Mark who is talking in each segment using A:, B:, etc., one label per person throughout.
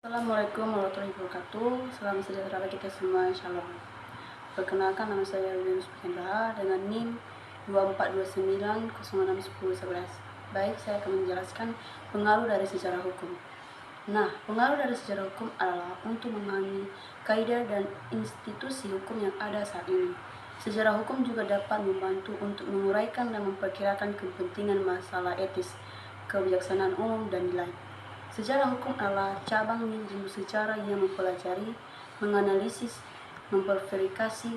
A: Assalamualaikum warahmatullahi wabarakatuh. Salam sejahtera bagi kita semua, Shalom. Perkenalkan, nama saya Yunus Hendra dengan NIM 2429061011. Baik, saya akan menjelaskan pengaruh dari sejarah hukum. Nah, pengaruh dari sejarah hukum adalah untuk memahami kaidah dan institusi hukum yang ada saat ini. Sejarah hukum juga dapat membantu untuk menguraikan dan memperkirakan kepentingan masalah etis, kebijaksanaan umum, dan nilai. Sejarah hukum adalah cabang ilmu sejarah yang mempelajari, menganalisis, memverifikasi,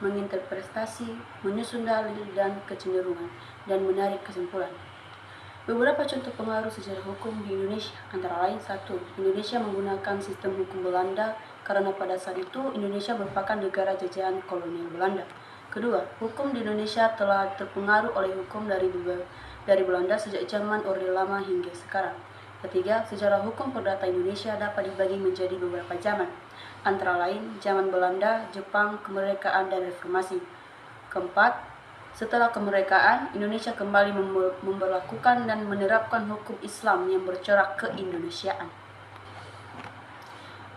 A: menginterpretasi, menyusun dalil dan kecenderungan, dan menarik kesimpulan. Beberapa contoh pengaruh sejarah hukum di Indonesia antara lain: 1. Indonesia menggunakan sistem hukum Belanda karena pada saat itu Indonesia merupakan negara jajahan kolonial Belanda. Kedua, hukum di Indonesia telah terpengaruh oleh hukum dari Belanda sejak zaman Orde Lama hingga sekarang. Ketiga, sejarah hukum perdata Indonesia dapat dibagi menjadi beberapa zaman, antara lain zaman Belanda, Jepang, kemerdekaan, dan reformasi. Keempat, setelah kemerdekaan, Indonesia kembali memberlakukan dan menerapkan hukum Islam yang bercorak keindonesiaan.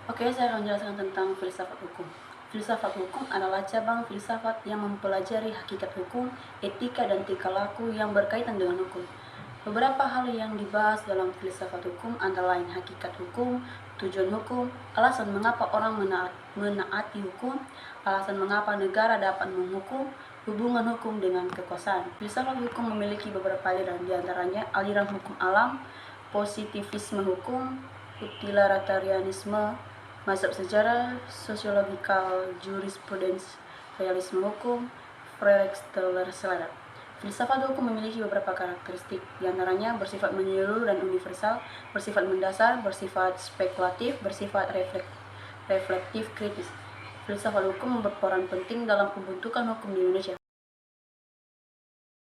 A: Oke, saya akan menjelaskan tentang filsafat hukum. Filsafat hukum adalah cabang filsafat yang mempelajari hakikat hukum, etika, dan tingkah laku yang berkaitan dengan hukum. Beberapa hal yang dibahas dalam filsafat hukum antara lain hakikat hukum, tujuan hukum, alasan mengapa orang menaati hukum, alasan mengapa negara dapat menghukum, hubungan hukum dengan kekuasaan. Filsafat hukum memiliki beberapa aliran, diantaranya aliran hukum alam, positivisme hukum, utilitarianisme, mazhab sejarah, sosiologikal jurisprudence, realisme hukum, Frederik. Filsafat hukum memiliki beberapa karakteristik, diantaranya bersifat menyeluruh dan universal, bersifat mendasar, bersifat spekulatif, bersifat reflektif kritis. Filsafat hukum berperan penting dalam pembentukan hukum di Indonesia.